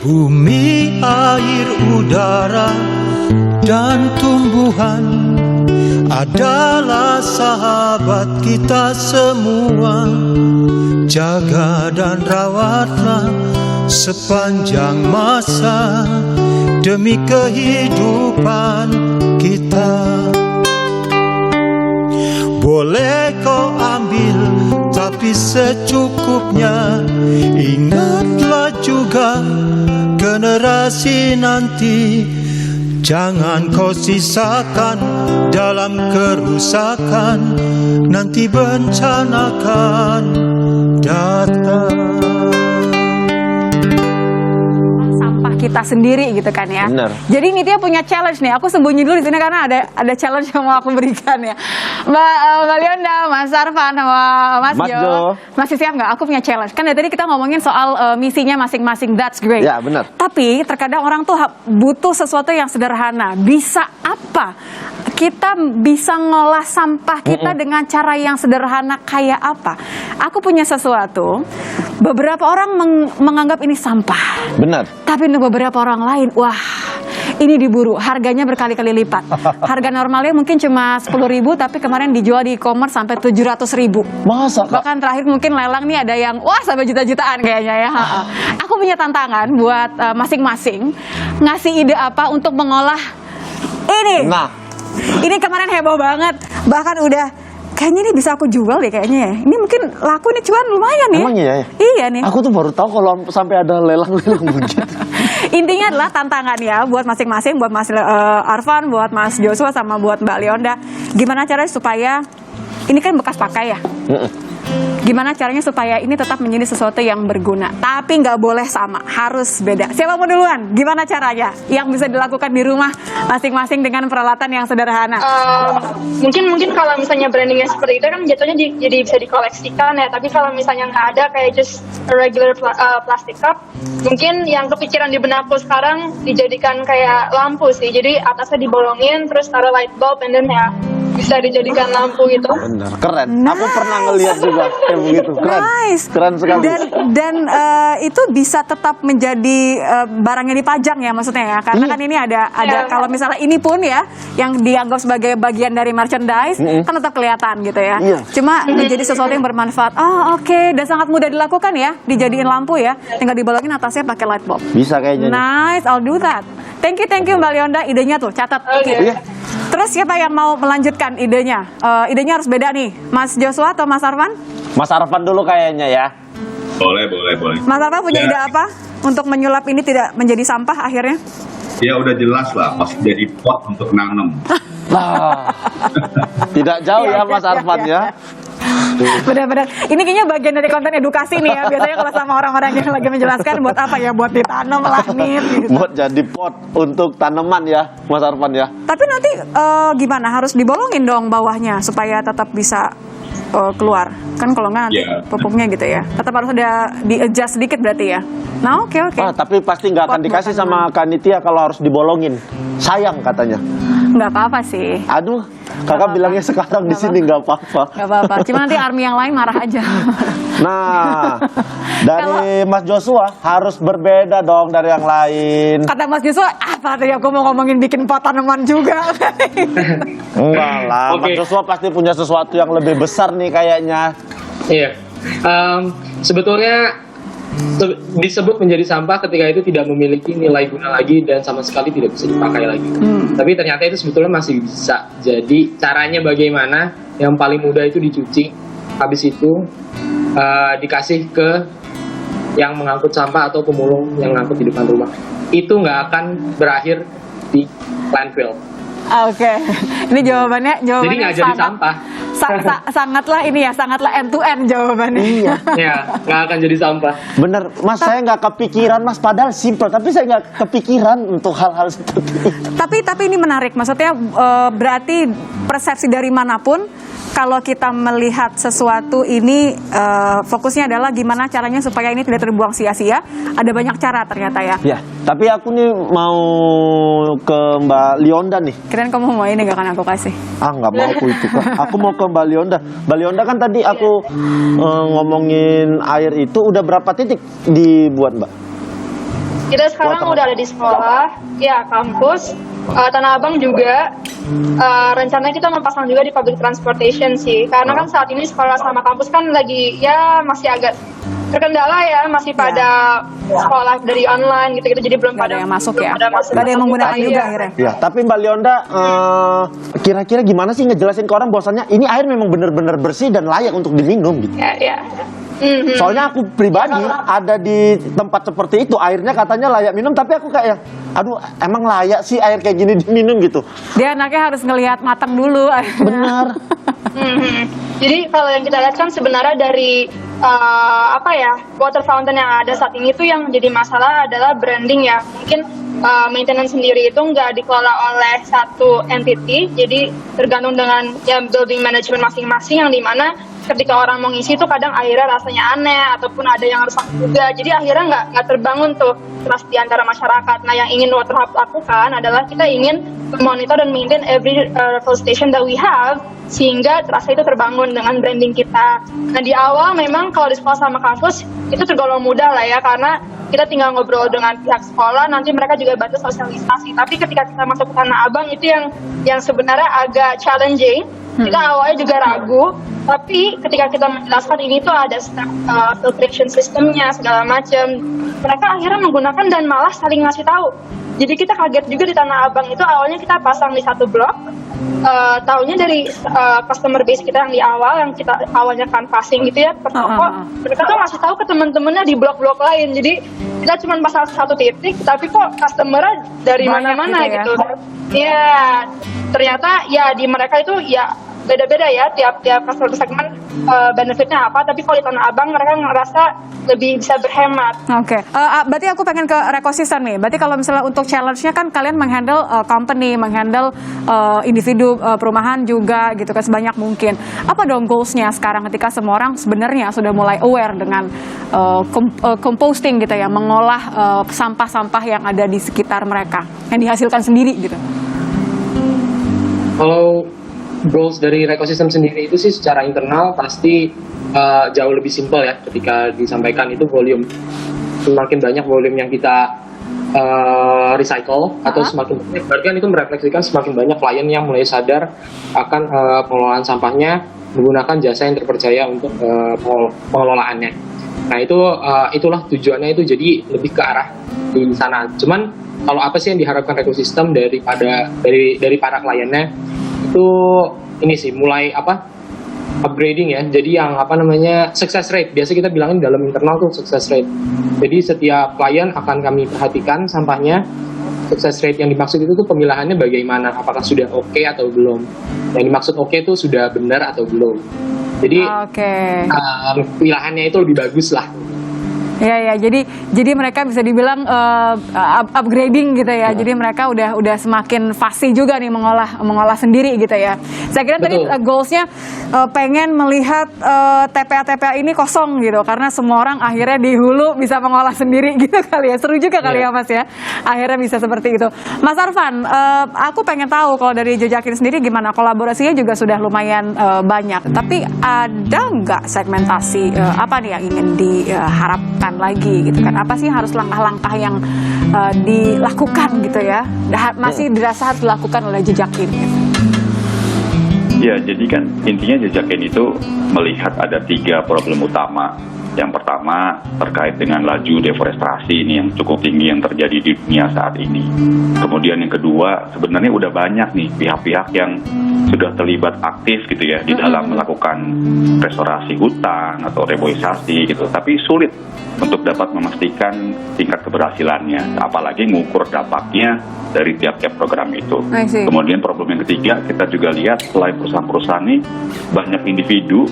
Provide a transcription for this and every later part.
Bumi, air, udara, dan tumbuhan adalah sahabat kita semua. Jaga dan rawatlah sepanjang masa demi kehidupan kita. Boleh kau ambil, tapi secukupnya. Ingatlah juga generasi nanti. Jangan kau sisakan dalam kerusakan, nanti bencana akan datang. Kita sendiri gitu kan ya. Bener. Jadi Nitya punya challenge nih. Aku sembunyi dulu di sini karena ada challenge yang mau aku berikan ya. Mbak Lionda, Mas Arfan, sama Mas Jo. Masih siap nggak? Aku punya challenge. Kan dari tadi kita ngomongin soal misinya masing-masing. That's great. Ya benar. Tapi terkadang orang tuh butuh sesuatu yang sederhana. Bisa apa? Kita bisa ngolah sampah kita dengan cara yang sederhana kayak apa? Aku punya sesuatu. Beberapa orang menganggap ini sampah. Benar. Tapi untuk beberapa orang lain, wah, ini diburu. Harganya berkali-kali lipat. Harga normalnya mungkin cuma 10.000, tapi kemarin dijual di e-commerce sampai 700.000. Masa, Kak? Bahkan terakhir mungkin lelang nih ada yang, wah, sampai juta-jutaan kayaknya ya. Aku punya tantangan buat masing-masing ngasih ide apa untuk mengolah ini. Nah, ini kemarin heboh banget. Bahkan udah kayaknya ini bisa aku jual deh kayaknya ya. Ini mungkin laku nih, cuan lumayan nih. Emang iya ya? Iya nih. Aku tuh baru tahu kalau sampai ada lelang-lelang begitu. Intinya adalah tantangan ya buat masing-masing, buat Mas Arfan, buat Mas Joshua, sama buat Mbak Lionda. Gimana caranya supaya ini kan bekas pakai ya? Gimana caranya supaya ini tetap menjadi sesuatu yang berguna, tapi nggak boleh sama, harus beda. Siapa mau duluan? Gimana caranya yang bisa dilakukan di rumah masing-masing dengan peralatan yang sederhana? Mungkin kalau misalnya brandingnya seperti itu kan jatuhnya jadi bisa dikoleksikan ya. Tapi kalau misalnya nggak ada kayak just a regular plastic cup, mungkin yang kepikiran di benakku sekarang dijadikan kayak lampu sih. Jadi atasnya dibolongin, terus taruh light bulb, and then ya bisa dijadikan lampu gitu. Bener, keren. Aku pernah ngeliat juga kayak begitu. Keren. Keren sekali. Dan itu bisa tetap menjadi barangnya dipajang ya maksudnya ya. Karena kan ini ada kalau misalnya ini pun ya yang dianggap sebagai bagian dari merchandise kan tetap kelihatan gitu ya. Cuma menjadi sesuatu yang bermanfaat. Oh, oke. Dan sangat mudah dilakukan ya. Dijadiin lampu ya. Tinggal dibolongin atasnya pakai light bulb. Bisa kayaknya. Nice, I'll do that. Thank you Mbak Lionda, idenya tuh catat. Okay. Terus siapa yang mau melanjutkan idenya? Idenya harus beda nih, Mas Joshua atau Mas Arfan? Mas Arfan dulu kayaknya ya. Boleh. Mas Arfan punya ide apa untuk menyulap ini tidak menjadi sampah akhirnya? Ya udah jelas lah, pasti jadi pot untuk nanam. Tidak jauh ya Mas Arfan ya. Benar-benar. Ini kayaknya bagian dari konten edukasi nih ya. Biasanya kalau sama orang-orang yang lagi menjelaskan buat apa ya? Buat ditanam langit gitu. Buat jadi pot untuk tanaman ya Mas Arfan ya. Tapi nanti gimana? Harus dibolongin dong bawahnya supaya tetap bisa keluar. Kan kalau nggak nanti pupuknya gitu ya. Tetap harus ada di-adjust sedikit berarti ya. Nah, oke. Tapi pasti nggak akan dikasih sama Kanitia kalau harus dibolongin. Sayang katanya. Nggak apa-apa sih. Aduh, kakak bilangnya sekarang di sini nggak apa-apa. Nggak apa-apa. Cuma nanti army yang lain marah aja. Nah, dari Mas Joshua harus berbeda dong dari yang lain. Kata Mas Joshua, apa tadi aku mau ngomongin bikin pot tanaman juga. Enggak lah, Mas Joshua pasti punya sesuatu yang lebih besar nih kayaknya. Iya, sebetulnya disebut menjadi sampah ketika itu tidak memiliki nilai guna lagi dan sama sekali tidak bisa dipakai lagi. Tapi ternyata itu sebetulnya masih bisa. Jadi caranya bagaimana? Yang paling mudah itu dicuci, habis itu dikasih ke yang mengangkut sampah atau pemulung yang ngangkut di depan rumah. Itu nggak akan berakhir di landfill. Oke. Ini jawabannya jadi nggak jadi sampah. Sangatlah end to end jawabannya. Iya. Ya, nggak akan jadi sampah. Bener, Mas, saya nggak kepikiran, Mas, padahal simple, tapi saya nggak kepikiran untuk hal-hal seperti itu. Tapi ini menarik, maksudnya berarti persepsi dari manapun, kalau kita melihat sesuatu ini fokusnya adalah gimana caranya supaya ini tidak terbuang sia-sia. Ada banyak cara ternyata ya. Ya, tapi aku nih mau ke Mbak Lionda nih. Kirain kamu mau ini gak akan aku kasih. Nggak mau aku itu, Kak. Aku mau ke Mbak Lionda. Mbak Lionda kan tadi aku ngomongin air itu udah berapa titik dibuat, Mbak? Kita sekarang udah ada di sekolah, ya kampus, Tanah Abang juga. Rencananya kita memasang juga di public transportation sih, karena kan saat ini sekolah sama kampus kan lagi ya masih agak terkendala ya, masih pada sekolah dari online gitu-gitu, jadi belum Nggak ada yang masuk ya, ada nggak ada yang menggunakan juga akhirnya. Ya, tapi Mbak Lionda, kira-kira gimana sih ngejelasin ke orang bahwasannya ini air memang benar-benar bersih dan layak untuk diminum gitu? Ya. Mhm. Soalnya aku pribadi ada di tempat seperti itu, airnya katanya layak minum, tapi aku kayak, aduh emang layak sih air kayak gini diminum gitu. Dia anaknya harus ngelihat matang dulu. Benar. Mhm. Jadi kalau yang kita lihat kan sebenarnya dari water fountain yang ada saat ini tuh yang jadi masalah adalah branding ya. Mungkin maintenance sendiri itu nggak dikelola oleh satu entity, jadi tergantung dengan ya building management masing-masing, yang dimana ketika orang mau ngisi tuh kadang akhirnya rasanya aneh ataupun ada yang rusak juga, jadi akhirnya nggak terbangun tuh trust di antara masyarakat. Nah, yang ingin Water Hub lakukan adalah kita ingin monitor dan maintain every refill station that we have, sehingga trust itu terbangun dengan branding kita. Nah, di awal memang kalau di sekolah sama kampus itu tergolong mudah lah ya, karena kita tinggal ngobrol dengan pihak sekolah, nanti mereka juga bantu sosialisasi. Tapi ketika kita masuk ke Tanah Abang itu yang sebenarnya agak challenging. Kita awalnya juga ragu, tapi ketika kita menjelaskan ini tuh ada filtration systemnya segala macam, mereka akhirnya menggunakan dan malah saling ngasih tahu. Jadi kita kaget juga di Tanah Abang itu awalnya kita pasang di satu blok, tahunya dari customer base kita yang di awal, yang kita awalnya canvassing gitu ya per toko, mereka tuh ngasih tahu ke teman-temannya di blok-blok lain. Jadi kita cuma pasang satu titik, tapi kok customer-nya dari mana-mana gitu. Ya, ternyata ya di mereka itu ya beda-beda ya, tiap customer segmen benefitnya apa, tapi kalau di Tanah Abang mereka ngerasa lebih bisa berhemat. Oke. Berarti aku pengen ke ekosistem nih. Berarti kalau misalnya untuk challenge-nya kan kalian menghandle company, menghandle individu perumahan juga gitu kan sebanyak mungkin. Apa dong goals-nya sekarang ketika semua orang sebenarnya sudah mulai aware dengan composting gitu ya, mengolah sampah-sampah yang ada di sekitar mereka, yang dihasilkan sendiri gitu. Kalau goals dari ekosistem sendiri itu sih secara internal pasti jauh lebih simpel ya, ketika disampaikan itu volume. Semakin banyak volume yang kita recycle atau semakin banyak, berarti kan itu merefleksikan semakin banyak klien yang mulai sadar akan pengelolaan sampahnya menggunakan jasa yang terpercaya untuk pengelolaannya. Nah itulah tujuannya, itu jadi lebih ke arah di sana. Cuman kalau apa sih yang diharapkan ekosistem dari para kliennya, itu ini sih mulai upgrading ya. Jadi yang success rate, biasa kita bilangin dalam internal tuh success rate. Jadi setiap klien akan kami perhatikan sampahnya, success rate yang dimaksud itu tuh pemilahannya bagaimana, apakah sudah oke atau belum. Yang dimaksud oke itu sudah benar atau belum. Jadi pilihannya itu lebih bagus lah. Ya, jadi mereka bisa dibilang upgrading gitu ya. Jadi mereka udah semakin fasih juga nih mengolah sendiri gitu ya. Saya kira tadi goalsnya pengen melihat TPA ini kosong gitu, karena semua orang akhirnya di hulu bisa mengolah sendiri gitu kali ya. Seru juga kali ya Mas ya. Akhirnya bisa seperti itu. Mas Arfan, aku pengen tahu kalau dari Jejakin sendiri gimana, kolaborasinya juga sudah lumayan banyak. Tapi ada nggak segmentasi apa nih yang ingin diharapkan lagi gitu kan? Apa sih harus langkah-langkah yang dilakukan gitu ya, masih dirasa harus dilakukan oleh Jejakin gitu? Ya, jadi kan intinya Jejakin itu melihat ada 3 problem utama. Yang pertama terkait dengan laju deforestasi ini yang cukup tinggi yang terjadi di dunia saat ini. Kemudian yang kedua, sebenarnya udah banyak nih pihak-pihak yang sudah terlibat aktif gitu ya di dalam melakukan restorasi hutan atau reboisasi gitu. Tapi sulit untuk dapat memastikan tingkat keberhasilannya, apalagi mengukur dampaknya dari tiap-tiap program itu. Kemudian problem yang ketiga, kita juga lihat selain perusahaan-perusahaan ini banyak individu,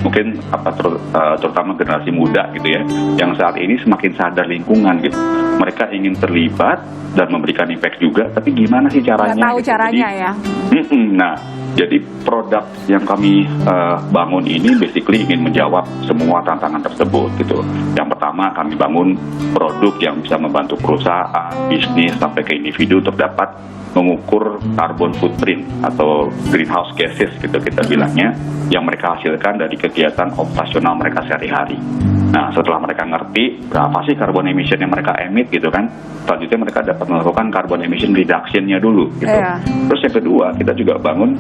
mungkin terutama generasi muda gitu ya, yang saat ini semakin sadar lingkungan gitu. Mereka ingin terlibat dan memberikan impact juga, tapi gimana sih caranya? Nggak tahu gitu. caranya Jadi, ya. Nah, jadi produk yang kami bangun ini basically ingin menjawab semua tantangan tersebut gitu. Yang pertama, kami bangun produk yang bisa membantu perusahaan, bisnis sampai ke individu untuk dapat mengukur carbon footprint atau greenhouse gases gitu kita bilangnya, yang mereka hasilkan dari kegiatan operasional mereka sehari-hari. Nah, setelah mereka ngerti berapa sih carbon emission yang mereka emit gitu kan, selanjutnya mereka dapat melakukan carbon emission reduction-nya dulu gitu. Iya. Terus yang kedua, kita juga bangun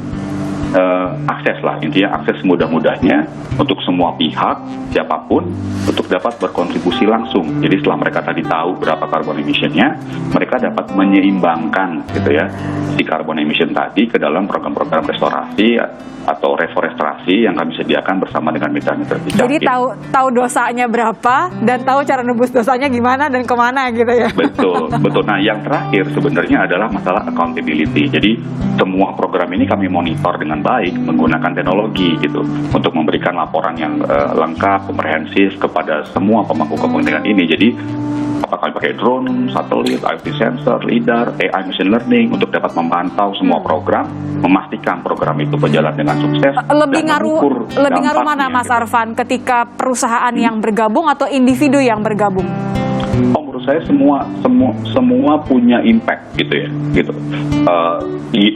akses lah, intinya akses mudah-mudahnya untuk semua pihak, siapapun, untuk dapat berkontribusi langsung. Jadi setelah mereka tadi tahu berapa carbon emission-nya, mereka dapat menyeimbangkan gitu ya si carbon emission tadi ke dalam program-program restorasi atau reforestasi yang kami sediakan bersama dengan mitra-mitra kita. Jadi tahu dosanya berapa dan tahu cara nebus dosanya gimana dan kemana gitu ya. Betul, betul. Nah, yang terakhir sebenarnya adalah masalah accountability. Jadi semua program ini kami monitor dengan baik menggunakan teknologi gitu untuk memberikan laporan yang lengkap, komprehensif kepada semua pemangku kepentingan ini. Jadi apakah pakai drone, satelit, IoT sensor, lidar, AI machine learning untuk dapat memantau semua program, memastikan program itu berjalan dengan sukses. Lebih dan mengukur ngaruh mana dampaknya, Mas gitu. Arfan ketika perusahaan yang bergabung atau individu yang bergabung? Oh, menurut saya semua punya impact gitu ya, gitu.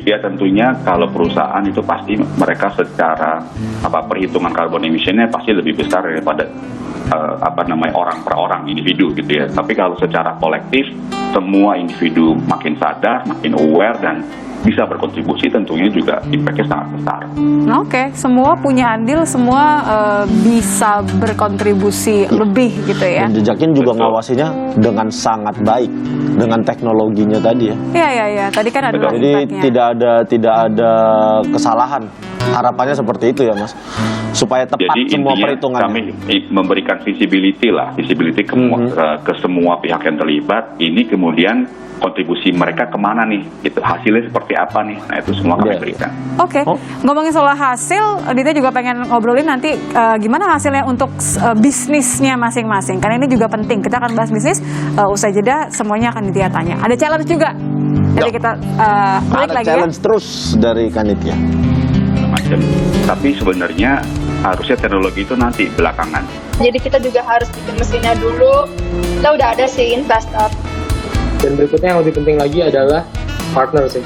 Ya tentunya kalau perusahaan itu pasti mereka secara perhitungan carbon emission-nya pasti lebih besar daripada orang per orang, individu gitu ya. Tapi kalau secara kolektif semua individu makin sadar, makin aware dan bisa berkontribusi, tentunya juga impact-nya sangat besar. Oke, semua punya andil, semua bisa berkontribusi lebih gitu ya. Dan Jejakin juga Betul. ngawasinya dengan sangat baik dengan teknologinya tadi ya. Iya. Tadi kan adalah Jadi impact-nya. tidak ada kesalahan. Harapannya seperti itu ya Mas. Supaya tepat Jadi semua intinya perhitungannya. kami memberikan visibility ke semua pihak yang terlibat. Ini kemudian kontribusi mereka kemana nih, gitu, hasilnya seperti apa nih, nah itu semua kami Iya. berikan. Oke, ngomongin soal hasil, Dita juga pengen ngobrolin nanti gimana hasilnya untuk bisnisnya masing-masing. Karena ini juga penting. Kita akan bahas bisnis, usai jeda semuanya akan Dita tanya. Ada challenge juga. Jadi kita balik Ada lagi challenge ya. terus dari Kanitia. Macam. Tapi sebenarnya harusnya teknologi itu nanti belakangan. Jadi kita juga harus bikin mesinnya dulu. Kita udah ada sih investor. Dan berikutnya yang lebih penting lagi adalah partner sih.